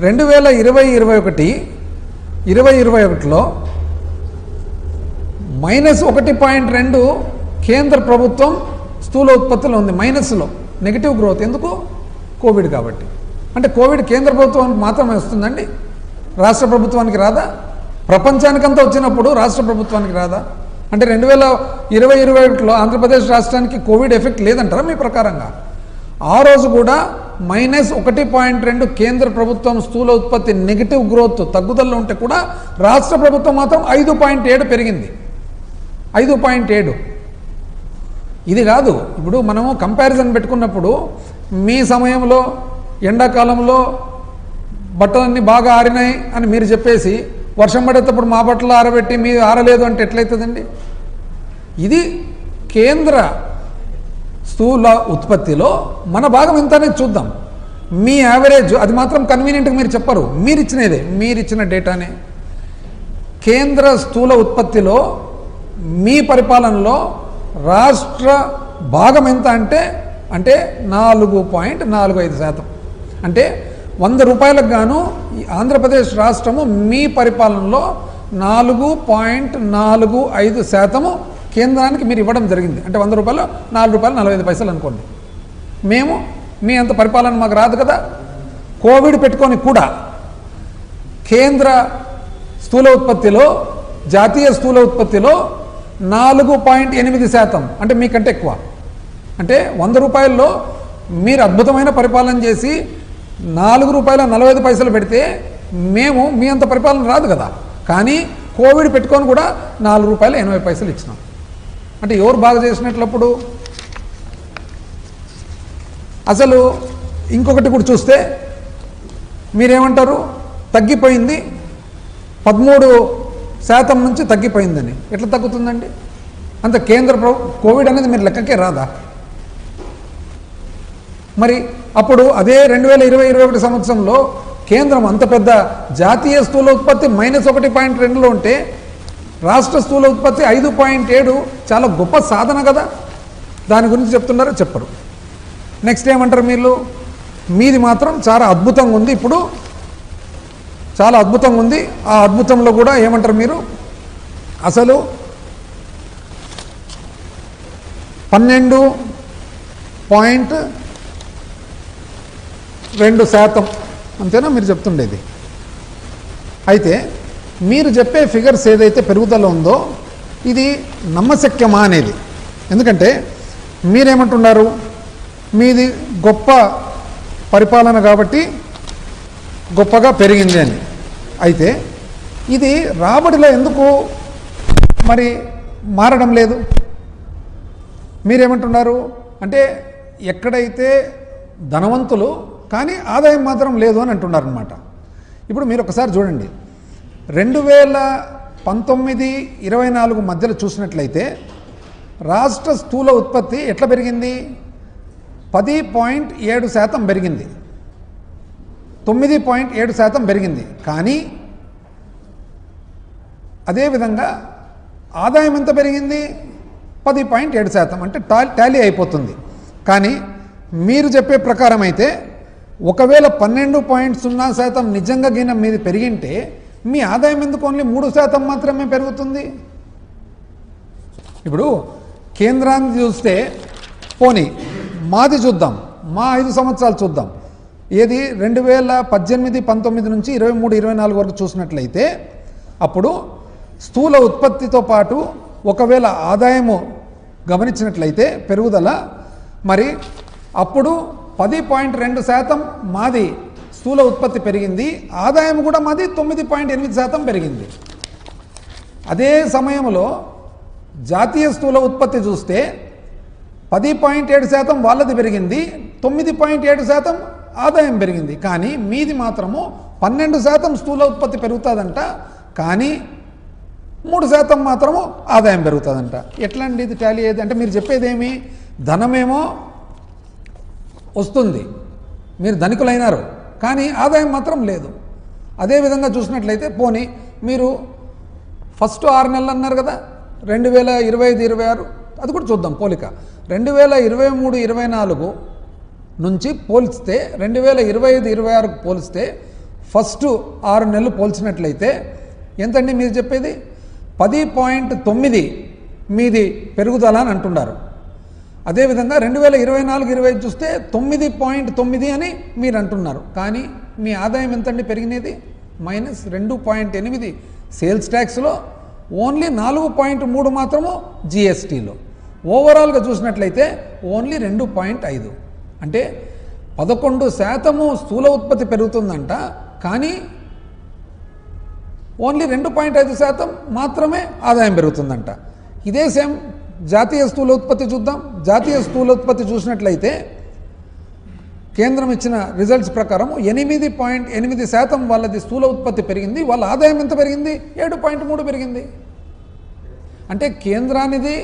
2020-21లో -1.2 కేంద్ర ప్రభుత్వం స్థూల ఉత్పత్తిలో ఉంది, మైనస్లో, నెగిటివ్ గ్రోత్. ఎందుకు? కోవిడ్ కాబట్టి. అంటే కోవిడ్ కేంద్ర ప్రభుత్వానికి మాత్రమే వస్తుందండి, రాష్ట్ర ప్రభుత్వానికి రాదా? ప్రపంచానికంతా వచ్చినప్పుడు రాష్ట్ర ప్రభుత్వానికి రాదా? అంటే 2020-21లో ఆంధ్రప్రదేశ్ రాష్ట్రానికి కోవిడ్ ఎఫెక్ట్ లేదంటారా మీ ప్రకారంగా? ఆ రోజు కూడా -1.2 కేంద్ర ప్రభుత్వం స్థూల ఉత్పత్తి నెగిటివ్ గ్రోత్ తగ్గుదలలో ఉంటే కూడా రాష్ట్ర ప్రభుత్వం మాత్రం 5.7 పెరిగింది. 5.7. ఇది కాదు, ఇప్పుడు మనము కంపారిజన్ పెట్టుకున్నప్పుడు మీ సమయంలో ఎండాకాలంలో బట్టలన్నీ బాగా ఆరినాయి అని మీరు చెప్పేసి వర్షం పడేటప్పుడు మా బట్టలు ఆరబెట్టి మీరు ఆరలేదు అంటే ఎట్లయితుందండి? ఇది కేంద్ర స్థూల ఉత్పత్తిలో మన భాగం ఎంత అనేది చూద్దాం. మీ యావరేజ్ అది మాత్రం కన్వీనియంట్గా మీరు చెప్పరు, మీరిచ్చినదే, మీరిచ్చిన డేటానే. కేంద్ర స్థూల ఉత్పత్తిలో మీ పరిపాలనలో రాష్ట్ర భాగం ఎంత అంటే 4.45%. అంటే 100 రూపాయలకు గాను ఆంధ్రప్రదేశ్ రాష్ట్రము మీ పరిపాలనలో 4.45% కేంద్రానికి మీరు ఇవ్వడం జరిగింది. అంటే 100 రూపాయలు ₹4.45 అనుకోండి. మేము మీ అంత పరిపాలన మాకు రాదు కదా. కోవిడ్ పెట్టుకొని కూడా కేంద్ర స్థూల ఉత్పత్తిలో, జాతీయ స్థూల ఉత్పత్తిలో 4.8%, అంటే మీకంటే ఎక్కువ. అంటే 100 రూపాయల్లో మీరు అద్భుతమైన పరిపాలన చేసి ₹4.45 పెడితే మేము మీ అంత పరిపాలన రాదు కదా. కానీ కోవిడ్ పెట్టుకొని కూడా ₹4.80 ఇచ్చినాం. అంటే ఎవరు బాగా చేసినట్లప్పుడు? అసలు ఇంకొకటి కూడా చూస్తే మీరేమంటారు? తగ్గిపోయింది, 13% నుంచి తగ్గిపోయిందని. ఎట్లా తగ్గుతుందండి? అంత కేంద్ర కోవిడ్ అనేది మీరు లెక్కకే రాదా? మరి అప్పుడు అదే 2020-21 సంవత్సరంలో కేంద్రం అంత పెద్ద జాతీయ స్థూల ఉత్పత్తి -1.2లో ఉంటే రాష్ట్ర స్థూల ఉత్పత్తి 5.7 చాలా గొప్ప సాధన కదా. దాని గురించి చెప్తున్నారా? చెప్పరు. నెక్స్ట్ ఏమంటారు మీరు? మీది మాత్రం చాలా అద్భుతంగా ఉంది, ఇప్పుడు చాలా అద్భుతంగా ఉంది. ఆ అద్భుతంలో కూడా ఏమంటారు మీరు? అసలు 12.2% అంతేనా మీరు చెప్తుండేది? అయితే మీరు చెప్పే ఫిగర్స్ ఏదైతే పెరుగుదల ఉందో ఇది నమ్మశక్యమా అనేది. ఎందుకంటే మీరేమంటున్నారు? మీది గొప్ప పరిపాలన కాబట్టి గొప్పగా పెరిగింది అని. అయితే ఇది రాబడిలో ఎందుకు మరి మారడం లేదు? మీరేమంటున్నారు అంటే ఎక్కడైతే ధనవంతులు కానీ ఆదాయం మాత్రం లేదు అని అంటున్నారు అన్నమాట. ఇప్పుడు మీరు ఒకసారి చూడండి, 2019-24 మధ్యలో చూసినట్లయితే రాష్ట్ర స్థూల ఉత్పత్తి ఎట్లా పెరిగింది? 10.7% పెరిగింది, 9.7% పెరిగింది. కానీ అదేవిధంగా ఆదాయం ఎంత పెరిగింది? 10.7%. అంటే టాలీ అయిపోతుంది. కానీ మీరు చెప్పే ప్రకారం అయితే ఒకవేళ 12.0% నిజంగా గిన మీది పెరిగింటే మీ ఆదాయం ఎందుకు ఓన్లీ 3% మాత్రమే పెరుగుతుంది? ఇప్పుడు కేంద్రాన్ని చూస్తే పోనీ మాది చూద్దాం, మా 5 సంవత్సరాలు చూద్దాం. ఏది 2018-19 నుంచి 23-24 వరకు చూసినట్లయితే అప్పుడు స్థూల ఉత్పత్తితో పాటు ఒకవేళ ఆదాయము గమనించినట్లయితే పెరుగుదల మరి అప్పుడు 10.2% మాది స్థూల ఉత్పత్తి పెరిగింది, ఆదాయం కూడా మాది 9.8% పెరిగింది. అదే సమయంలో జాతీయ స్థూల ఉత్పత్తి చూస్తే 10.7% వాళ్ళది పెరిగింది, 9.7% ఆదాయం పెరిగింది. కానీ మీది మాత్రము 12% స్థూల ఉత్పత్తి పెరుగుతుందంట, కానీ 3% మాత్రము ఆదాయం పెరుగుతుందంట. ఎట్లా అండి ఇది టాలీ అయ్యేది? అంటే మీరు చెప్పేదేమి? ధనమేమో వస్తుంది, మీరు ధనికులైనారు, కానీ ఆదాయం మాత్రం లేదు. అదేవిధంగా చూసినట్లయితే పోనీ మీరు ఫస్ట్ 6 నెలలు అన్నారు కదా 2025-26, అది కూడా చూద్దాం పోలిక. 2023-24 నుంచి పోల్చితే 2025-26 పోలిస్తే ఫస్ట్ 6 నెలలు పోల్చినట్లయితే ఎంతండి మీరు చెప్పేది? 10.9 మీది పెరుగుదల అని అంటున్నారు. అదేవిధంగా 2024-25 చూస్తే 9.9 అని మీరు అంటున్నారు. కానీ మీ ఆదాయం ఎంతండి పెరిగినది? -2.8 సేల్స్ ట్యాక్స్లో, ఓన్లీ 4.3 మాత్రము జిఎస్టీలో. ఓవరాల్గా చూసినట్లయితే ఓన్లీ 2.5. అంటే 11% స్థూల ఉత్పత్తి పెరుగుతుందంట, కానీ ఓన్లీ 2.5% మాత్రమే ఆదాయం పెరుగుతుందంట. ఇదే సేమ్ జాతీయ స్థూల ఉత్పత్తి చూద్దాం. జాతీయ స్థూల ఉత్పత్తి చూసినట్లయితే కేంద్రం ఇచ్చిన రిజల్ట్స్ ప్రకారం 8.8% వాళ్ళది స్థూల ఉత్పత్తి పెరిగింది. వాళ్ళ ఆదాయం ఎంత పెరిగింది? 7.3 పెరిగింది. అంటే కేంద్రానిది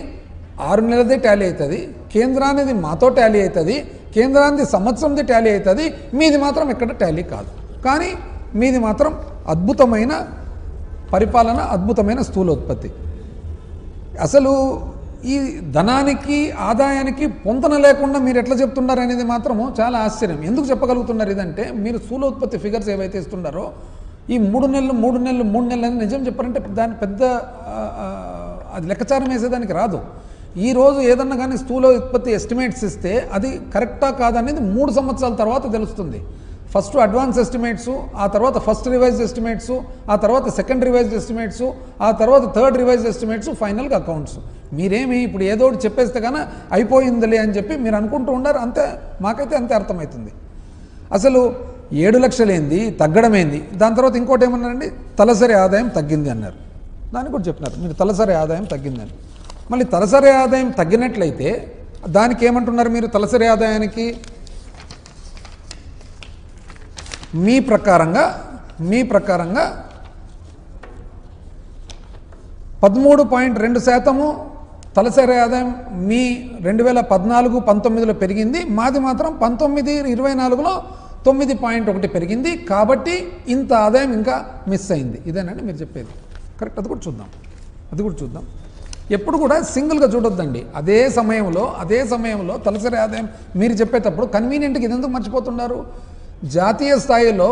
6 నెలలదే టాలీ అవుతుంది, కేంద్రానిది మాతో టాలీ అవుతుంది, కేంద్రానిది సంవత్సరంది టాలీ అవుతుంది, మీది మాత్రం ఎక్కడ టాలీ కాదు. కానీ మీది మాత్రం అద్భుతమైన పరిపాలన, అద్భుతమైన స్థూల ఉత్పత్తి. అసలు ఈ ధనానికి ఆదాయానికి పొంతన లేకుండా మీరు ఎట్లా చెప్తున్నారు అనేది మాత్రము చాలా ఆశ్చర్యం. ఎందుకు చెప్పగలుగుతున్నారు ఇదంటే, మీరు స్థూల ఉత్పత్తి ఫిగర్స్ ఏవైతే ఇస్తున్నారో ఈ 3 నెలలు అని నిజం చెప్పారంటే దాని పెద్ద అది లెక్కచారం వేసేదానికి రాదు. ఈరోజు ఏదన్నా కానీ స్థూల ఉత్పత్తి ఎస్టిమేట్స్ ఇస్తే అది కరెక్టా కాదనేది 3 సంవత్సరాల తర్వాత తెలుస్తుంది. ఫస్ట్ అడ్వాన్స్ ఎస్టిమేట్స్, ఆ తర్వాత ఫస్ట్ రివైజ్డ్ ఎస్టిమేట్స్, ఆ తర్వాత సెకండ్ రివైజ్డ్ ఎస్టిమేట్స్, ఆ తర్వాత థర్డ్ రివైజ్డ్ ఎస్టిమేట్స్, ఫైనల్గా అకౌంట్స్. మీరేమి ఇప్పుడు ఏదో ఒకటి చెప్పేస్తే కానీ అయిపోయిందిలే అని చెప్పి మీరు అనుకుంటూ ఉన్నారు. అంతే, మాకైతే అంతే అర్థమవుతుంది. అసలు 7 లక్షలు ఏంది, తగ్గడం ఏంది? దాని తర్వాత ఇంకోటి ఏమన్నారండి, తలసరి ఆదాయం తగ్గింది అన్నారు. దాన్ని కూడా చెప్పినారు మీరు, తలసరి ఆదాయం తగ్గిందని. మళ్ళీ తలసరి ఆదాయం తగ్గినట్లయితే దానికి ఏమంటున్నారు మీరు? తలసరి ఆదాయానికి మీ ప్రకారంగా 13.2% తలసరి ఆదాయం మీ 2014-19లో పెరిగింది. మాది మాత్రం 19-24లో 9.1 పెరిగింది. కాబట్టి ఇంత ఆదాయం ఇంకా మిస్ అయింది. ఇదేనండి మీరు చెప్పేది కరెక్ట్. అది కూడా చూద్దాం. ఎప్పుడు కూడా సింగిల్గా చూడొద్దండి. అదే సమయంలో తలసరి ఆదాయం మీరు చెప్పేటప్పుడు కన్వీనియంట్గా ఇది ఎందుకు మర్చిపోతున్నారు? జాతీయ స్థాయిలో